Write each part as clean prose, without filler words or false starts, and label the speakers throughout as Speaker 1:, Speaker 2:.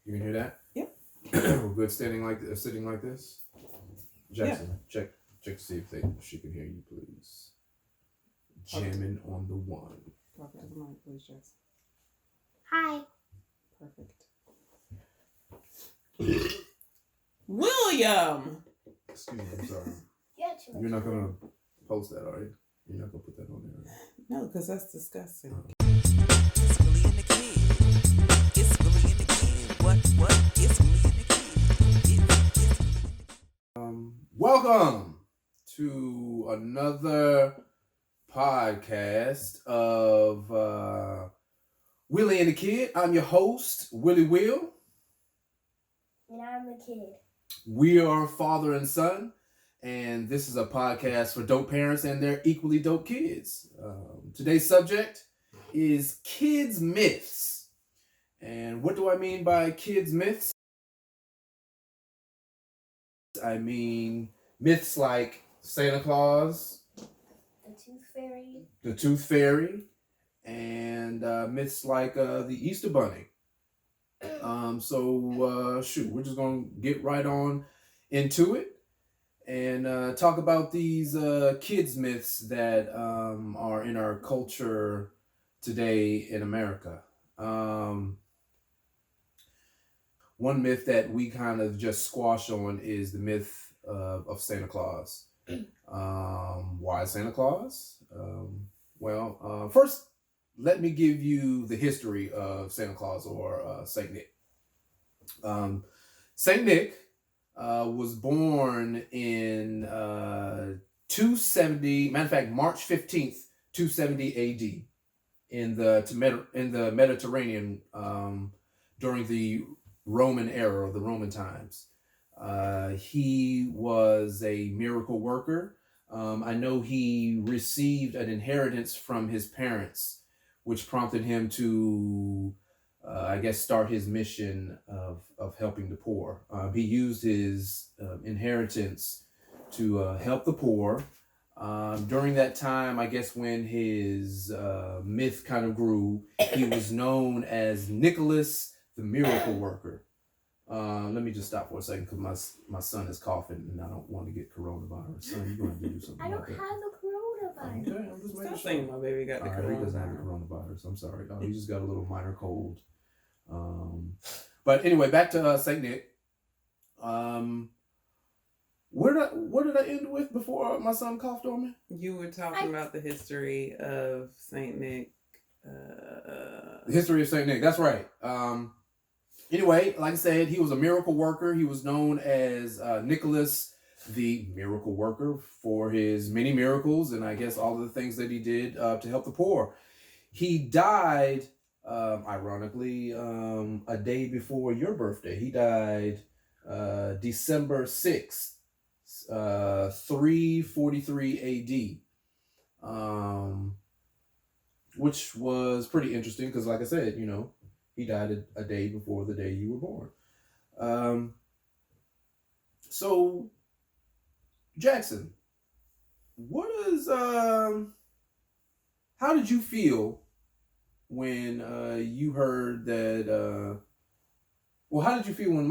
Speaker 1: You can hear that?
Speaker 2: Yep.
Speaker 1: We're good sitting like this. Jackson, check to see if she can hear you, please. Jamming on the one.
Speaker 2: Talk to the mic, please, Jackson.
Speaker 3: Hi.
Speaker 2: Perfect. William!
Speaker 1: Excuse me, I'm sorry.
Speaker 3: Yeah,
Speaker 1: You're not gonna post that, are you? You're not gonna put that on there.
Speaker 2: No, because that's disgusting.
Speaker 4: It's Willie and the Kid. It's Willie and the Kid. What? It's Willie and the Kid.
Speaker 1: Welcome to another podcast of Willie and the Kid. I'm your host, Willie Will.
Speaker 3: And I'm the kid.
Speaker 1: We are father and son, and this is a podcast for dope parents and their equally dope kids. Today's subject is kids' myths. And what do I mean by kids' myths? I mean myths like Santa Claus, the Tooth Fairy, and myths like the Easter Bunny. We're just gonna get right on into it and talk about these kids myths that are in our culture today in America. One myth that we kind of just squash on is the myth of Santa Claus. Why Santa Claus? First, let me give you the history of Santa Claus or Saint Nick. Saint Nick was born in 270. Matter of fact, March 15th, 270 A.D. in the Mediterranean during the Roman era, the Roman times. He was a miracle worker. I know he received an inheritance from his parents, which prompted him to, start his mission of helping the poor. He used his inheritance to help the poor. During that time, I guess when his myth kind of grew, he was known as Nicholas the Miracle Worker. Let me just stop for a second because my son is coughing and I don't want to get coronavirus. Son, you're going to do something.
Speaker 3: I don't have the coronavirus.
Speaker 1: Okay, I'm just making
Speaker 2: Stop saying my baby got the coronavirus.
Speaker 1: He doesn't have the coronavirus. I'm sorry. He just got a little minor cold. But anyway, back to Saint Nick. Where did I end with before my son coughed on me?
Speaker 2: You were talking about the history of Saint Nick.
Speaker 1: The history of Saint Nick. That's right. Anyway, like I said, he was a miracle worker. He was known as Nicholas the Miracle Worker for his many miracles and I guess all of the things that he did to help the poor. He died, ironically, a day before your birthday. He died December 6th, 343 A.D., which was pretty interesting because, like I said, he died a day before the day you were born. So, Jackson, how did you feel when you heard that, how did you feel when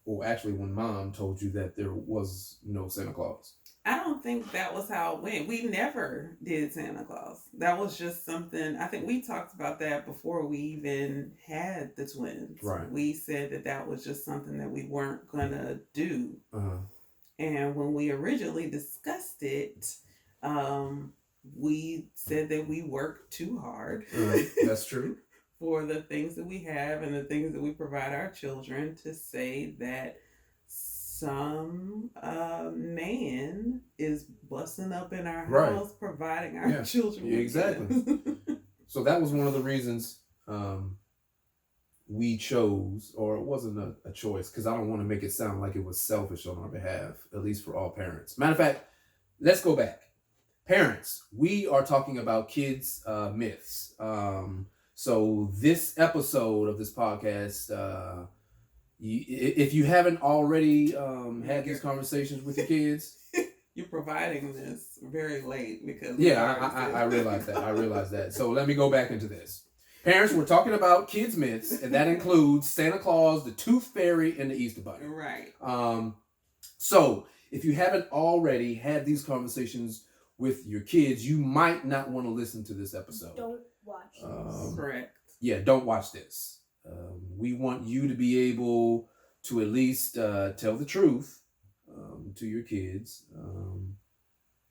Speaker 1: when Mom told you that there was no Santa Claus?
Speaker 2: I don't think that was how it went. We never did Santa Claus. That was just something, I think we talked about that before we even had the twins.
Speaker 1: Right.
Speaker 2: We said that was just something that we weren't going to do.
Speaker 1: Uh-huh.
Speaker 2: And when we originally discussed it, we said that we work too hard.
Speaker 1: That's true.
Speaker 2: For the things that we have and the things that we provide our children, to say that some man is busting up in our house, providing our children with
Speaker 1: exactly. So that was one of the reasons we chose, or it wasn't a choice, because I don't want to make it sound like it was selfish on our behalf, at least for all parents. Matter of fact, let's go back. Parents, we are talking about kids' myths. So this episode of this podcast, if you haven't already had these conversations with your kids,
Speaker 2: you're providing this very late because
Speaker 1: I realize that. So let me go back into this. Parents, we're talking about kids' myths, and that includes Santa Claus, the Tooth Fairy, and the Easter Bunny.
Speaker 2: Right.
Speaker 1: So if you haven't already had these conversations with your kids, you might not want to listen to this episode.
Speaker 3: Don't watch this.
Speaker 2: Correct.
Speaker 1: Yeah, don't watch this. We want you to be able to at least tell the truth to your kids.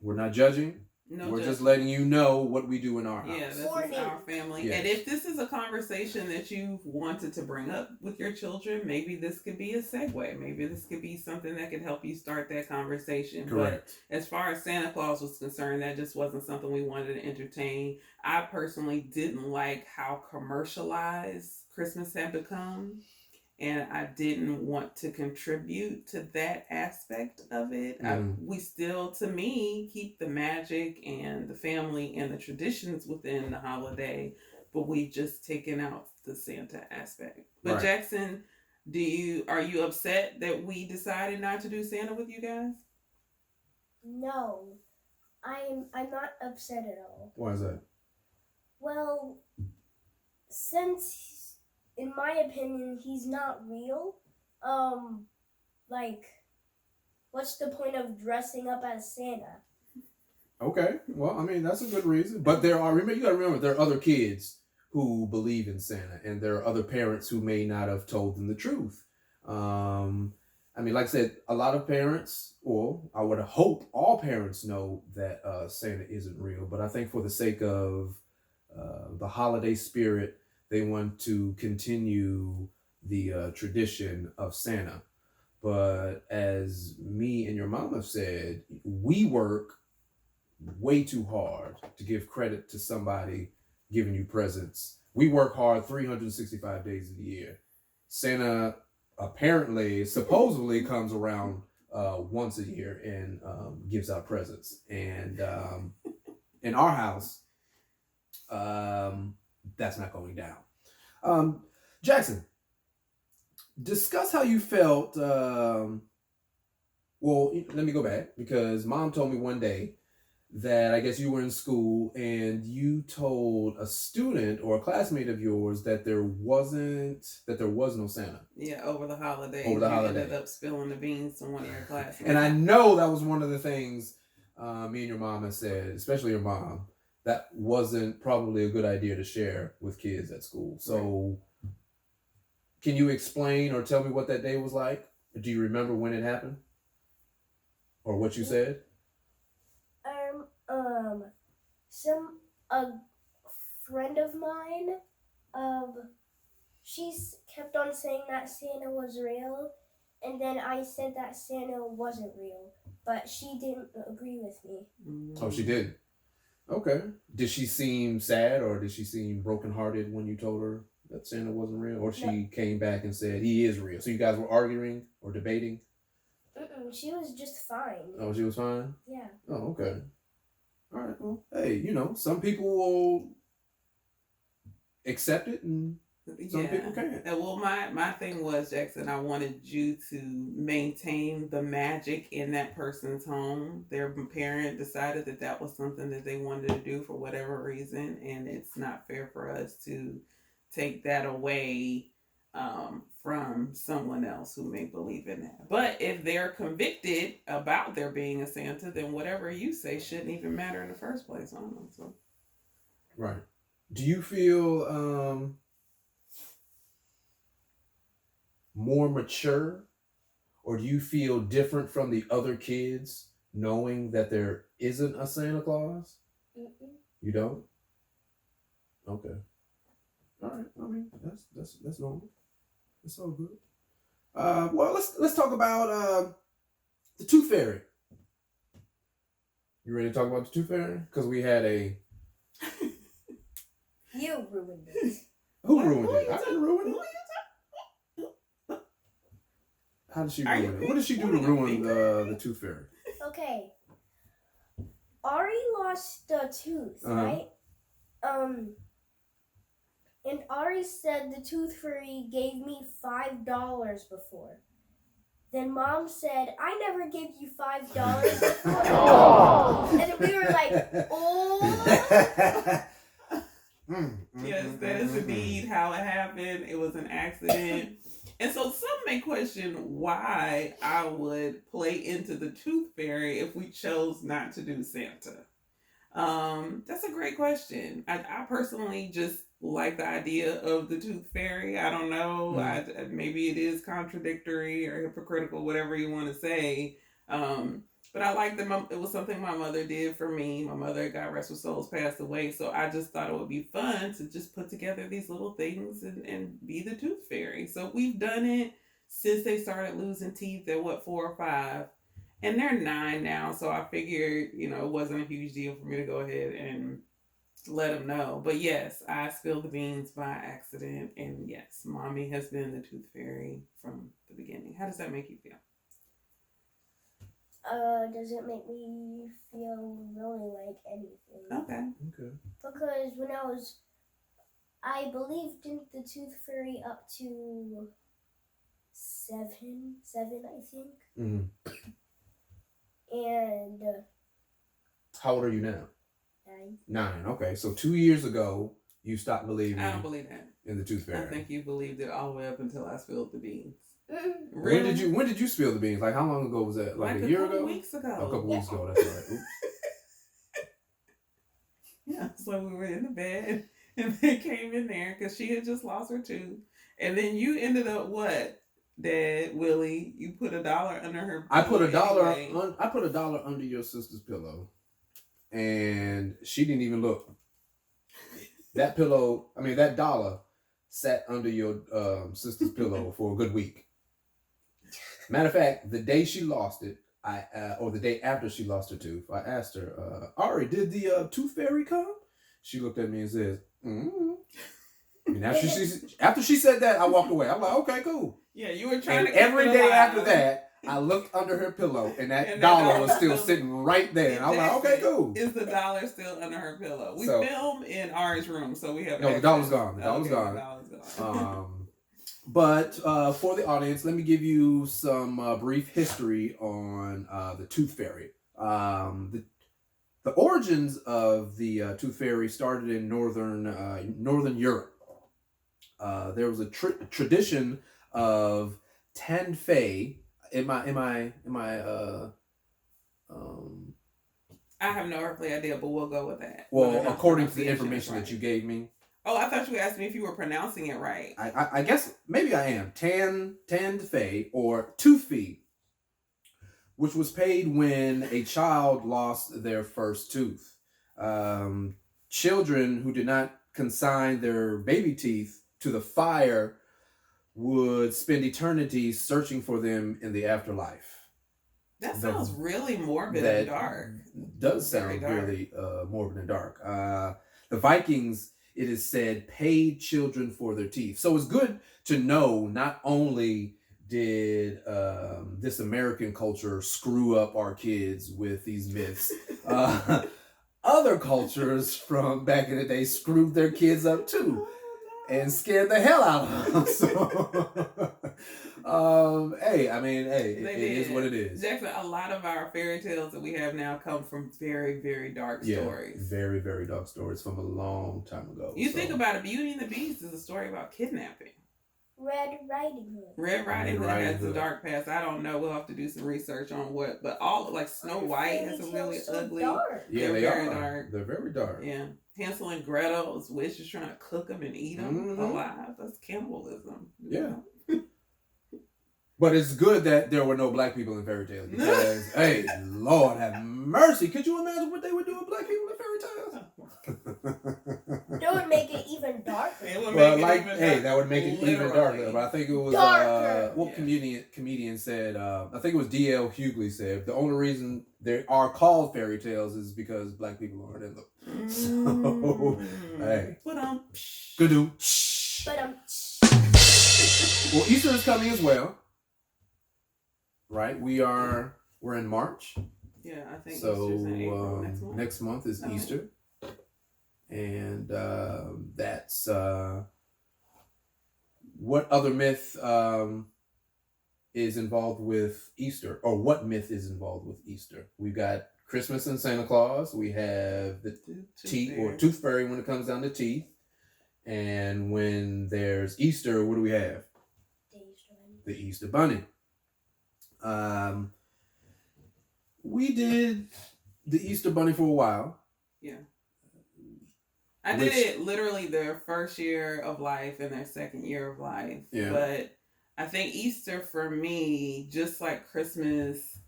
Speaker 1: We're not judging.
Speaker 2: No,
Speaker 1: We're just letting you know what we do in our house.
Speaker 2: Yeah, this is our family.
Speaker 1: Yes.
Speaker 2: And if this is a conversation that you wanted to bring up with your children, maybe this could be a segue. Maybe this could be something that could help you start that conversation.
Speaker 1: Correct.
Speaker 2: But as far as Santa Claus was concerned, that just wasn't something we wanted to entertain. I personally didn't like how commercialized Christmas had become. And I didn't want to contribute to that aspect of it. We still, to me, keep the magic and the family and the traditions within the holiday, but we've just taken out the Santa aspect. But
Speaker 1: Right.
Speaker 2: Jackson, are you upset that we decided not to do Santa with you guys?
Speaker 3: No, I'm not upset at all.
Speaker 1: Why is that?
Speaker 3: Well, since in my opinion he's not real, like, what's the point of dressing up as Santa?
Speaker 1: Okay. Well, I mean, that's a good reason. But you got to remember, there are other kids who believe in Santa, and there are other parents who may not have told them the truth. I mean, like I said, a lot of parents, or I would hope all parents know that Santa isn't real. But I think for the sake of the holiday spirit, they want to continue the tradition of Santa. But as me and your mom have said, we work way too hard to give credit to somebody giving you presents. We work hard 365 days of the year. Santa supposedly comes around once a year and gives out presents. And in our house, that's not going down. Jackson, discuss how you felt. Well, let me go back, because Mom told me one day that I guess you were in school and you told a student or a classmate of yours that there was no Santa.
Speaker 2: Yeah, over the holidays.
Speaker 1: Over the
Speaker 2: you
Speaker 1: holiday.
Speaker 2: ended up spilling the beans to one of your classmates.
Speaker 1: And I know that was one of the things me and your mom have said, especially your mom, that wasn't probably a good idea to share with kids at school. So can you explain or tell me what that day was like? Do you remember when it happened? Or what you said?
Speaker 3: A friend of mine, she kept on saying that Santa was real, and then I said that Santa wasn't real, but she didn't agree with me.
Speaker 2: Mm-hmm.
Speaker 1: Oh, she did. Okay. Did she seem sad, or did she seem brokenhearted when you told her that Santa wasn't real? Or she came back and said he is real? So you guys were arguing or debating?
Speaker 3: She was just fine.
Speaker 1: Oh, she was fine?
Speaker 3: Yeah.
Speaker 1: Oh, okay. All right. Well, hey, some people will accept it and some people can't.
Speaker 2: Well, my thing was, Jackson, I wanted you to maintain the magic in that person's home. Their parent decided that was something that they wanted to do for whatever reason, and it's not fair for us to take that away from someone else who may believe in that. But if they're convicted about there being a Santa, then whatever you say shouldn't even matter in the first place. I don't know. So.
Speaker 1: Right. Do you feel more mature, or do you feel different from the other kids knowing that there isn't a Santa Claus? You don't? Okay. All right. I mean, that's normal. It's all good. Well, let's talk about the Tooth Fairy. You ready to talk about the Tooth Fairy? Because we had a.
Speaker 3: You ruined it.
Speaker 1: Who ruined it? I didn't ruin it. How did she ruin it? What did she do to ruin the Tooth Fairy?
Speaker 3: Okay. Ari lost a tooth, right? And Ari said the Tooth Fairy gave me $5 before. Then Mom said, I never gave you $5 before. And we were like, oh.
Speaker 2: Yes, that is indeed how it happened. It was an accident. And so some may question why I would play into the tooth fairy if we chose not to do Santa. That's a great question. I personally just like the idea of the tooth fairy. I don't know. Maybe it is contradictory or hypocritical, whatever you want to say. But I like that it was something my mother did for me. My mother, God rest her soul, passed away. So I just thought it would be fun to just put together these little things and be the tooth fairy. So we've done it since they started losing teeth at 4 or 5. And they're 9 now. So I figured, it wasn't a huge deal for me to go ahead and let them know. But yes, I spilled the beans by accident. And yes, Mommy has been the tooth fairy from the beginning. How does that make you feel?
Speaker 3: Does it make me feel really like anything?
Speaker 2: Okay.
Speaker 3: Because when I believed in the tooth fairy up to 7, I think.
Speaker 1: Mm-hmm.
Speaker 3: And
Speaker 1: how old are you now?
Speaker 3: 9.
Speaker 1: 9. Okay, so 2 years ago you stopped believing.
Speaker 2: I don't believe that.
Speaker 1: In the tooth fairy.
Speaker 2: I think you believed it all the way up until I spilled the beans.
Speaker 3: Really?
Speaker 1: When did you spill the beans? Like how long ago was that? Like a year ago?
Speaker 2: Weeks ago.
Speaker 1: A couple weeks ago. That's right. Oops.
Speaker 2: Yeah, so we were in the bed and they came in there because she had just lost her tooth. And then you ended up what, Dad, Willie? You put $1 under her pillow.
Speaker 1: I put $1
Speaker 2: anyway.
Speaker 1: I put $1 under your sister's pillow, and she didn't even look. That $1 sat under your sister's pillow for a good week. Matter of fact, the day she lost it, or the day after she lost her tooth, I asked her, Ari, did the tooth fairy come? She looked at me and says, And after she said that, I walked away. I'm like, okay, cool.
Speaker 2: Yeah, you were trying
Speaker 1: and
Speaker 2: to keep
Speaker 1: every
Speaker 2: it
Speaker 1: day
Speaker 2: alive.
Speaker 1: after that, I looked under her pillow, and that dollar was still sitting right there. And I was like, okay, cool.
Speaker 2: Is the $1 still under her pillow? We film in Ari's room, so we have.
Speaker 1: No, the dollar's gone. The dollar's gone.
Speaker 2: The dollar's gone.
Speaker 1: But for the audience, let me give you some brief history on the tooth fairy. The origins of the tooth fairy started in northern Europe. There was a tradition of 10 fae. I
Speaker 2: have no earthly idea, but we'll go with that.
Speaker 1: Well, according to the information that you gave me.
Speaker 2: Oh, I thought you asked me if you were pronouncing it right.
Speaker 1: I guess maybe I am. Tan fae or tooth fee, which was paid when a child lost their first tooth. Children who did not consign their baby teeth to the fire would spend eternity searching for them in the afterlife.
Speaker 2: That sounds really morbid and dark.
Speaker 1: Does sound really morbid and dark. The Vikings, it is said, paid children for their teeth. So it's good to know not only did this American culture screw up our kids with these myths, other cultures from back in the day screwed their kids up too. And scared the hell out of them. So, it is what it is.
Speaker 2: Jackson, a lot of our fairy tales that we have now come from very, very dark stories.
Speaker 1: Very, very dark stories from a long time ago.
Speaker 2: You think about it, Beauty and the Beast is a story about kidnapping.
Speaker 3: Red Riding Hood.
Speaker 2: Red Riding Hood has a dark past. I don't know. We'll have to do some research on what. But all like Snow White has a really ugly.
Speaker 3: Dark.
Speaker 1: Yeah,
Speaker 2: they're very
Speaker 1: are.
Speaker 2: Dark.
Speaker 1: They're very dark.
Speaker 2: Yeah. Hansel and Gretel's wish is trying to cook them and eat them alive. That's cannibalism.
Speaker 1: Yeah. But it's good that there were no black people in fairy tales because, hey, Lord have mercy. Could you imagine what they would do with black people in fairy tales?
Speaker 3: That would make it even darker.
Speaker 1: That would make it even darker. But I think it was comedian said. I think it was D.L. Hughley said the only reason they are called fairy tales is because black people aren't in them. So, hey, good do. Well, Easter is coming as well. Right, we're in March.
Speaker 2: Yeah, I think
Speaker 1: so.
Speaker 2: Easter's in April,
Speaker 1: next month is Easter, and that's what other myth is involved with Easter, or what myth is involved with Easter? We've got Christmas and Santa Claus. We have the tooth fairy when it comes down to teeth. And when there's Easter, what do we have? The Easter Bunny. We did the Easter Bunny for a while.
Speaker 2: Yeah. I did it literally their first year of life and their second year of life.
Speaker 1: Yeah.
Speaker 2: But I think Easter for me, just like Christmas,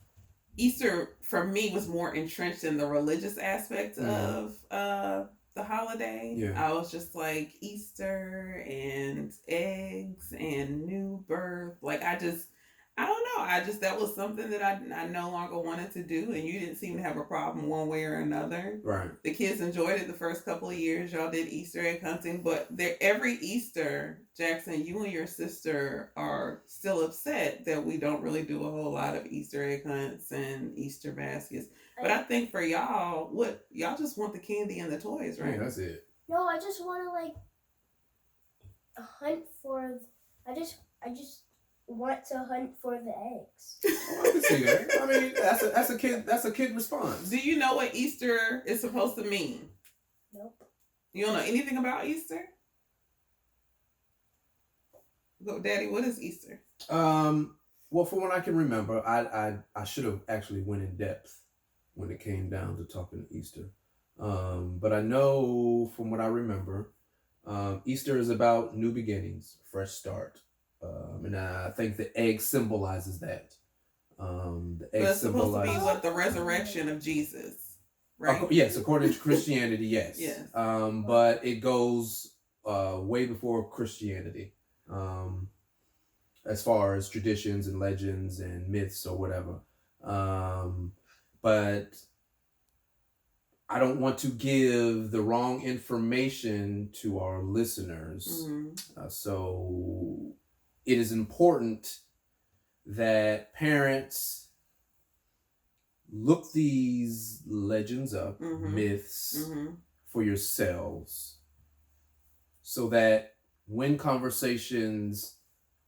Speaker 2: Easter for me was more entrenched in the religious aspect of the holiday.
Speaker 1: Yeah.
Speaker 2: I was just like Easter and eggs and new birth. Like I don't know. That was something that I no longer wanted to do, and you didn't seem to have a problem one way or another.
Speaker 1: Right.
Speaker 2: The kids enjoyed it the first couple of years. Y'all did Easter egg hunting, but every Easter, Jackson, you and your sister are still upset that we don't really do a whole lot of Easter egg hunts and Easter baskets. But I think for y'all, y'all just want the candy and the toys, right?
Speaker 1: Yeah, that's it.
Speaker 3: No, I just want to hunt for. I just want to hunt for the eggs.
Speaker 1: Oh, I can see that. I mean, that's a kid response.
Speaker 2: Do you know what Easter is supposed to mean?
Speaker 3: Nope.
Speaker 2: You don't know anything about Easter? Go, Daddy, what is Easter?
Speaker 1: Well, from what I can remember, I should have actually went in depth when it came down to talking Easter. But I know from what I remember, Easter is about new beginnings, fresh start. And I think the egg symbolizes that. The egg
Speaker 2: it's supposed to be
Speaker 1: symbolizes
Speaker 2: the resurrection of Jesus, right?
Speaker 1: Yes, according to Christianity, yes.
Speaker 2: Yes.
Speaker 1: But it goes way before Christianity, as far as traditions and legends and myths or whatever. But I don't want to give the wrong information to our listeners.
Speaker 2: Mm-hmm.
Speaker 1: So it is important that parents look these legends up, myths, for yourselves, so that when conversations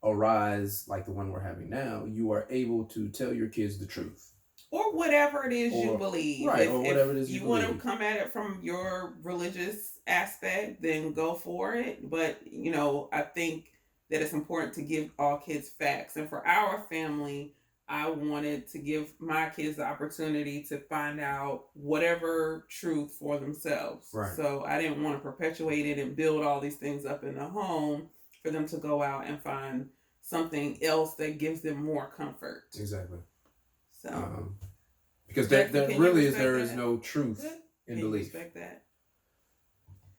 Speaker 1: arise like the one we're having now, you are able to tell your kids the truth.
Speaker 2: Or whatever it is you believe.
Speaker 1: Right, or whatever it is you
Speaker 2: want to
Speaker 1: believe.
Speaker 2: come at it from your religious aspect, then go for it. But, I think that it's important to give all kids facts. And for our family, I wanted to give my kids the opportunity to find out whatever truth for themselves.
Speaker 1: Right.
Speaker 2: So I didn't want to perpetuate it and build all these things up in the home for them to go out and find something else that gives them more comfort.
Speaker 1: Exactly.
Speaker 2: So,
Speaker 1: because
Speaker 2: Jackson,
Speaker 1: there is no truth in
Speaker 2: can
Speaker 1: belief.
Speaker 2: You respect that?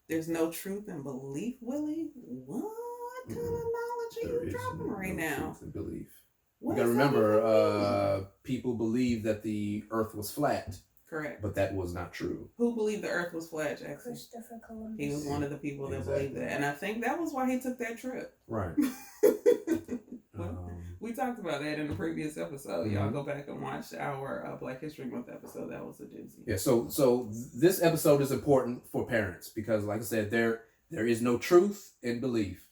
Speaker 2: There's no truth in belief, Willie? What kind of knowledge are you dropping right now?
Speaker 1: Truth in belief.
Speaker 2: What
Speaker 1: You gotta remember, people believe that the earth was flat.
Speaker 2: Correct.
Speaker 1: But that was not true.
Speaker 2: Who believed the earth was flat, Jackson?
Speaker 3: Christopher Columbus.
Speaker 2: He was one of the people that
Speaker 1: Exactly.
Speaker 2: believed that. And I think that was why he took that trip.
Speaker 1: Right.
Speaker 2: We talked about that in the previous episode. Y'all go back and watch our Black History Month episode. That was a doozy.
Speaker 1: Yeah, so this episode is important for parents because, like I said, there is no truth in belief.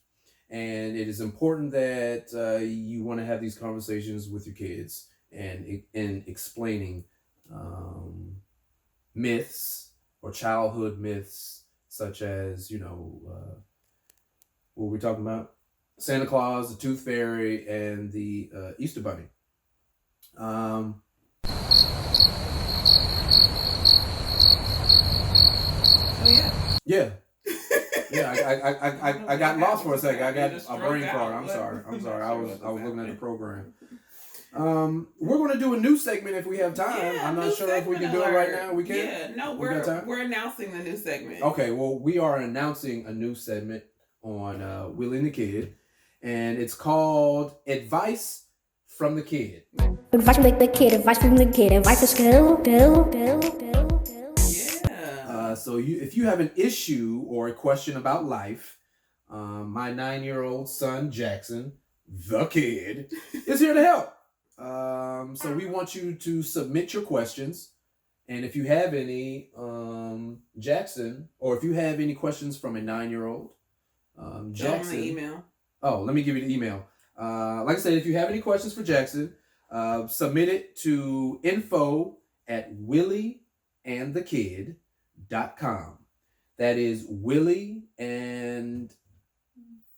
Speaker 1: And it is important that you want to have these conversations with your kids and explaining myths or childhood myths, such as, what were we talking about? Santa Claus, the Tooth Fairy, and the Easter Bunny.
Speaker 2: Oh, yeah.
Speaker 1: Yeah. Yeah, I got lost for a second. I got a brain fog. I'm sorry. I was looking at the program. We're going to do a new segment if we have time.
Speaker 2: Yeah,
Speaker 1: I'm not sure if we can do it right now. We can?
Speaker 2: Yeah, no, we're announcing the new segment.
Speaker 1: Okay, well, we are announcing a new segment on Willie and the Kid, and it's called Advice from the Kid.
Speaker 3: Advice from the kid, advice from the kid, advice for skill.
Speaker 2: Yeah.
Speaker 1: So if you have an issue or a question about life, my 9-year-old son, Jackson, the kid, is here to help. So we want you to submit your questions. And if you have any, Jackson, or if you have any questions from a 9-year-old, Jackson.
Speaker 2: The email.
Speaker 1: Oh, let me give you the email. Like I said, if you have any questions for Jackson, submit it to info@willieandthekid.com. That is Willie and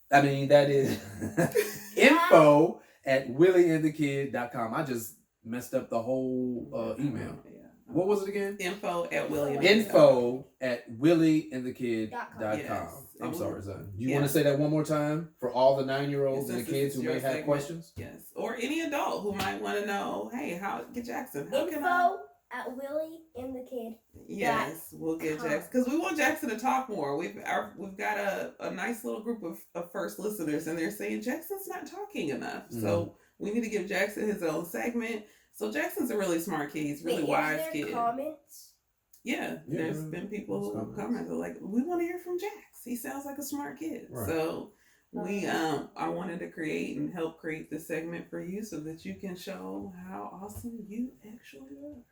Speaker 1: that is info at willieandthekid.com. I just messed up the whole email.
Speaker 2: Yeah.
Speaker 1: What was it again?
Speaker 2: Info at Willie.
Speaker 1: Info at willieandthekid.com.
Speaker 2: Yes.
Speaker 1: I'm sorry, son. You want to say that one more time for all the 9-year-olds and the kids who may have questions?
Speaker 2: Yes. Or any adult who might want to know, hey, how get Jackson? How can
Speaker 3: Info at willieandthekid.
Speaker 2: Yes, we'll get Jackson because we want Jackson to talk more. We've got a nice little group of first listeners, and they're saying Jackson's not talking enough. Mm. So we need to give Jackson his own segment. So Jackson's a really smart kid. He's really wise kid.
Speaker 3: Comments?
Speaker 2: Yeah, there's been people who commented like, we want to hear from Jax. He sounds like a smart kid. Right. So we I wanted to create and help create this segment for you so that you can show how awesome you actually are.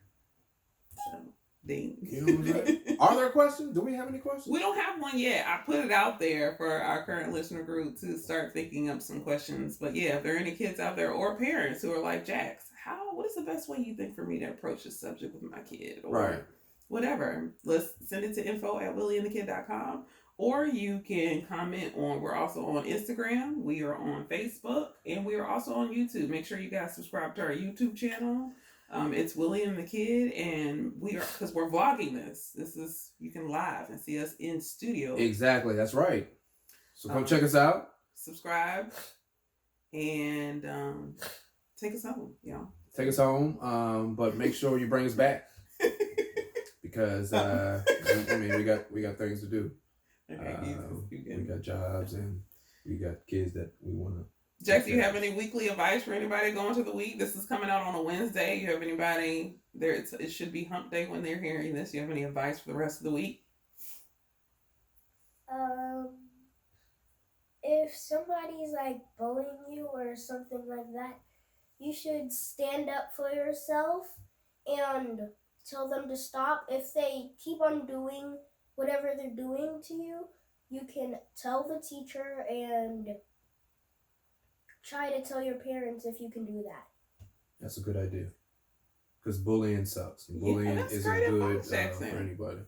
Speaker 2: So ding.
Speaker 1: You know what I'm saying? Are there questions? Do we have any questions?
Speaker 2: We don't have one yet. I put it out there for our current listener group to start thinking up some questions. But yeah, if there are any kids out there or parents who are like, Jax, what is the best way you think for me to approach this subject with my kid? Or whatever. Let's send it to info at willieandthekid.com. Or you can comment we're also on Instagram. We are on Facebook. And we are also on YouTube. Make sure you guys subscribe to our YouTube channel. It's Willie and the Kid, and because we're vlogging this. This is, you can live and see us in studio.
Speaker 1: Exactly, that's right. So come check us out.
Speaker 2: Subscribe, and take us home, y'all.
Speaker 1: Take us home, but make sure you bring us back because we got things to do. Okay, we got jobs and we got kids that we want to.
Speaker 2: Jack, do you have any weekly advice for anybody going to the week? This is coming out on a Wednesday. You have anybody there? It should be hump day when they're hearing this. You have any advice for the rest of the week?
Speaker 3: If somebody's like bullying you or something like that, you should stand up for yourself and tell them to stop. If they keep on doing whatever they're doing to you, you can tell the teacher and try to tell your parents if you can do that.
Speaker 1: That's a good idea. Because bullying sucks. Bullying isn't good for anybody.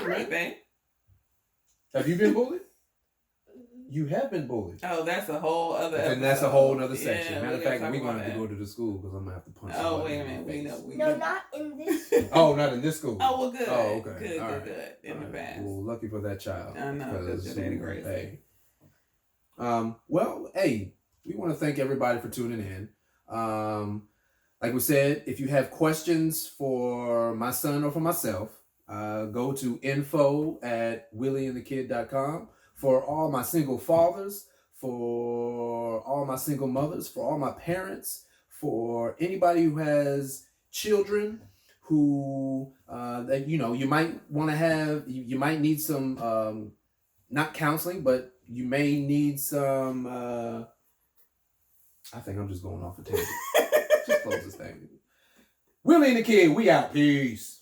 Speaker 2: Right, babe.
Speaker 1: Have you been bullied? You have been bullied.
Speaker 2: Oh, that's a whole other episode.
Speaker 1: And that's a whole other section.
Speaker 2: Yeah,
Speaker 1: Matter of fact, we're going to have to go to the school because I'm going to have to punch somebody.
Speaker 2: Oh, wait a minute.
Speaker 3: No, not in this school.
Speaker 1: Oh, not in this school.
Speaker 2: Oh, well, good.
Speaker 1: Oh, okay.
Speaker 2: Good. In the past.
Speaker 1: Well, lucky for that child.
Speaker 2: I know, because your daddy crazy.
Speaker 1: Hey. Well, hey, we want to thank everybody for tuning in. Like we said, if you have questions for my son or for myself, go to info at willieandthekid.com. For all my single fathers, for all my single mothers, for all my parents, for anybody who has children who that you might want to have, you might need some not counseling, but you may need some. I think I'm just going off a tangent. Just close this thing. Willie and the Kid, we out. Peace.